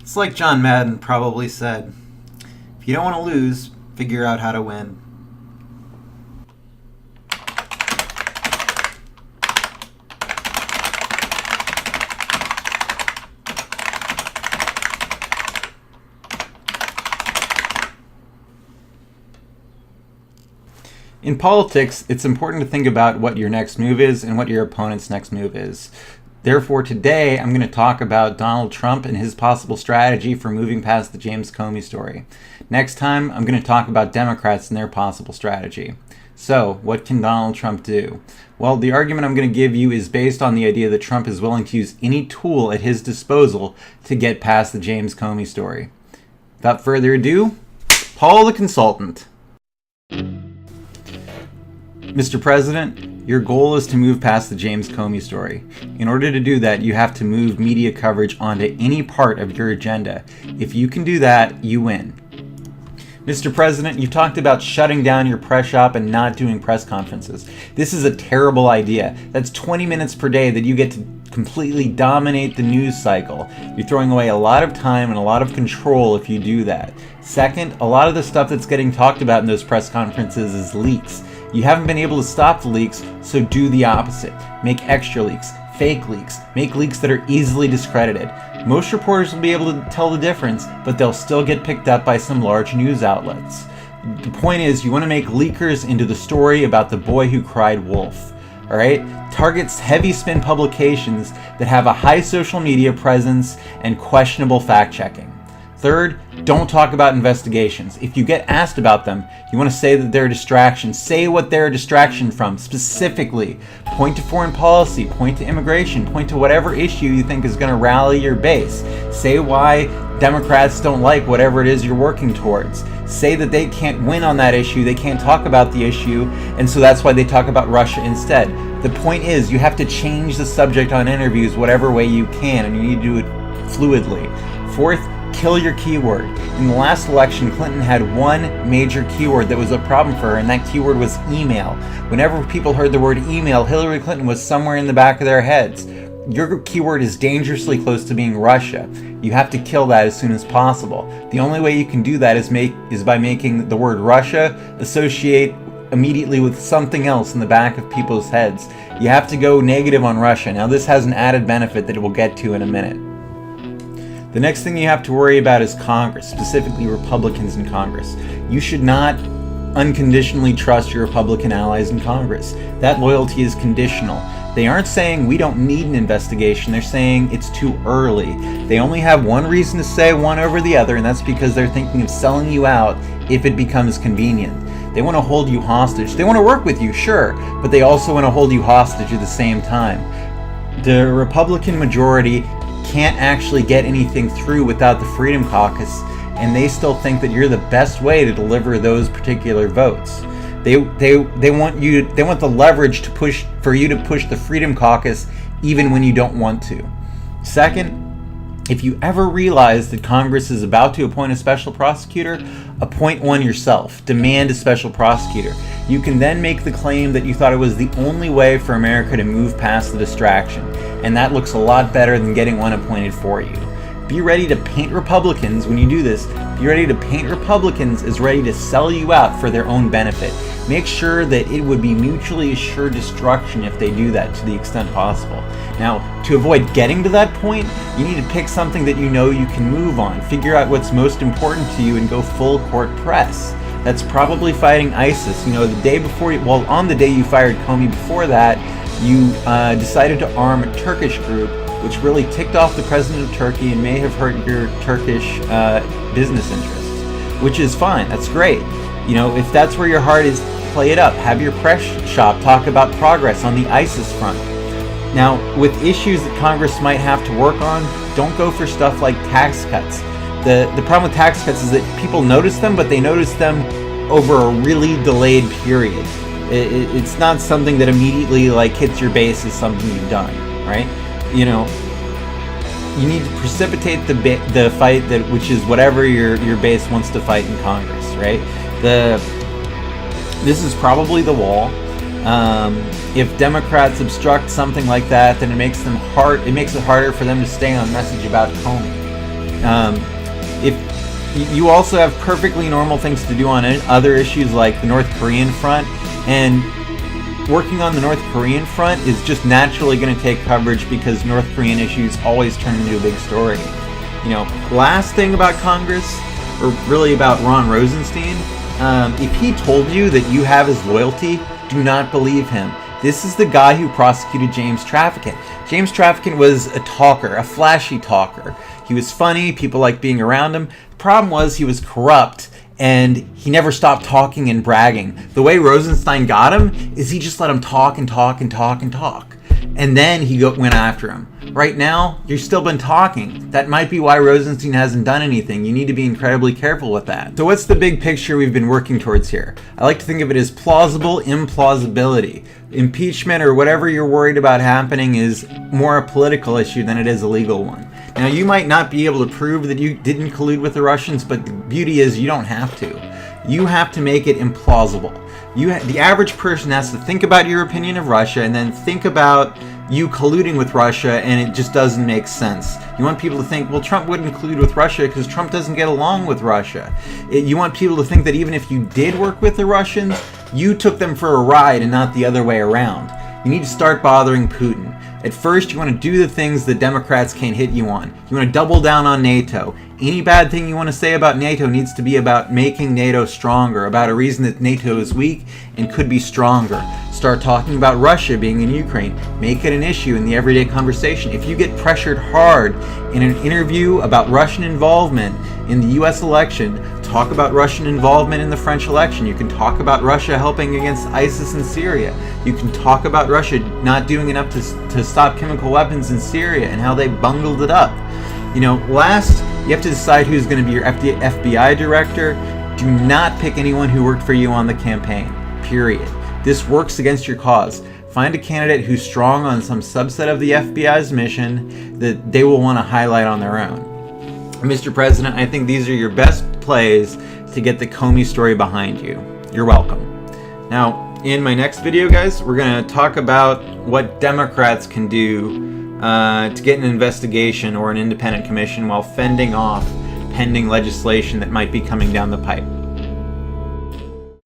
It's like John Madden probably said, if you don't want to lose, figure out how to win. In politics, it's important to think about what your next move is and what your opponent's next move is. Therefore, today I'm going to talk about Donald Trump and his possible strategy for moving past the James Comey story. Next time, I'm going to talk about Democrats and their possible strategy. So, what can Donald Trump do? Well, the argument I'm going to give you is based on the idea that Trump is willing to use any tool at his disposal to get past the James Comey story. Without further ado, Paul the Consultant. Mr. President, your goal is to move past the James Comey story. In order to do that, you have to move media coverage onto any part of your agenda. If you can do that, you win. Mr. President, you talked about shutting down your press shop and not doing press conferences. This is a terrible idea. That's 20 minutes per day that you get to completely dominate the news cycle. You're throwing away a lot of time and a lot of control if you do that. Second, a lot of the stuff that's getting talked about in those press conferences is leaks. You haven't been able to stop the leaks, so do the opposite. Make extra leaks, fake leaks, make leaks that are easily discredited. Most reporters will be able to tell the difference, but they'll still get picked up by some large news outlets. The point is, you want to make leakers into the story about the boy who cried wolf. Alright? Targets heavy spin publications that have a high social media presence and questionable fact checking. Third, don't talk about investigations. If you get asked about them, you want to say that they're a distraction. Say what they're a distraction from, specifically. Point to foreign policy, point to immigration, point to whatever issue you think is going to rally your base. Say why Democrats don't like whatever it is you're working towards. Say that they can't win on that issue, they can't talk about the issue, and so that's why they talk about Russia instead. The point is, you have to change the subject on interviews whatever way you can, and you need to do it fluidly. Fourth, kill your keyword. In the last election, Clinton had one major keyword that was a problem for her, and that keyword was email. Whenever people heard the word email, Hillary Clinton was somewhere in the back of their heads. Your keyword is dangerously close to being Russia. You have to kill that as soon as possible. The only way you can do that is by making the word Russia associate immediately with something else in the back of people's heads. You have to go negative on Russia. Now, this has an added benefit that we'll get to in a minute. The next thing you have to worry about is Congress, specifically Republicans in Congress. You should not unconditionally trust your Republican allies in Congress. That loyalty is conditional. They aren't saying we don't need an investigation, they're saying it's too early. They only have one reason to say one over the other, and that's because they're thinking of selling you out if it becomes convenient. They want to hold you hostage. They want to work with you, sure, but they also want to hold you hostage at the same time. The Republican majority can't actually get anything through without the Freedom Caucus, and they still think that you're the best way to deliver those particular votes. They want the leverage to push the Freedom Caucus even when you don't want to. Second, if you ever realize that Congress is about to appoint a special prosecutor, appoint one yourself. Demand a special prosecutor. You can then make the claim that you thought it was the only way for America to move past the distraction, and that looks a lot better than getting one appointed for you. Be ready to paint Republicans, when you do this, be ready to paint Republicans as ready to sell you out for their own benefit. Make sure that it would be mutually assured destruction if they do that to the extent possible. Now, to avoid getting to that point, you need to pick something that you know you can move on. Figure out what's most important to you and go full court press. That's probably fighting ISIS. You know, the day before, on the day you fired Comey before that, you decided to arm a Turkish group, which really ticked off the president of Turkey and may have hurt your Turkish business interests, which is fine. That's great. You know, if that's where your heart is, play it up. Have your press shop talk about progress on the ISIS front. Now, with issues that Congress might have to work on, don't go for stuff like tax cuts. The problem with tax cuts is that people notice them, but they notice them over a really delayed period. It's not something that immediately hits your base as something you've done, right? You know, you need to precipitate the fight which is whatever your base wants to fight in Congress, right? This is probably the wall. If Democrats obstruct something like that, then it makes it harder for them to stay on message about Comey. If you also have perfectly normal things to do on other issues like the North Korean front, and working on the North Korean front is just naturally going to take coverage because North Korean issues always turn into a big story. Last thing about Congress, or really about Ron Rosenstein, if he told you that you have his loyalty, do not believe him. This is the guy who prosecuted James Traficant. James Traficant was a talker, a flashy talker. He was funny, people liked being around him. The problem was he was corrupt, and he never stopped talking and bragging. The way Rosenstein got him is he just let him talk and talk and talk and talk. And then he went after him. Right now, you've still been talking. That might be why Rosenstein hasn't done anything. You need to be incredibly careful with that. So what's the big picture we've been working towards here? I like to think of it as plausible implausibility. Impeachment or whatever you're worried about happening is more a political issue than it is a legal one. Now, you might not be able to prove that you didn't collude with the Russians, but the beauty is you don't have to. You have to make it implausible. The average person has to think about your opinion of Russia and then think about you colluding with Russia, and it just doesn't make sense. You want people to think, well, Trump wouldn't collude with Russia because Trump doesn't get along with Russia. You want people to think that even if you did work with the Russians, you took them for a ride and not the other way around. You need to start bothering Putin. At first, you want to do the things the Democrats can't hit you on. You want to double down on NATO. Any bad thing you want to say about NATO needs to be about making NATO stronger, about a reason that NATO is weak and could be stronger. Start talking about Russia being in Ukraine. Make it an issue in the everyday conversation. If you get pressured hard in an interview about Russian involvement in the US election, talk about Russian involvement in the French election. You can talk about Russia helping against ISIS in Syria. You can talk about Russia not doing enough to stop chemical weapons in Syria and how they bungled it up. Last, you have to decide who's going to be your FBI director. Do not pick anyone who worked for you on the campaign, period. This works against your cause. Find a candidate who's strong on some subset of the FBI's mission that they will want to highlight on their own. Mr. President, I think these are your best plays to get the Comey story behind you. You're welcome. Now, in my next video, guys, we're going to talk about what Democrats can do to get an investigation or an independent commission while fending off pending legislation that might be coming down the pipe.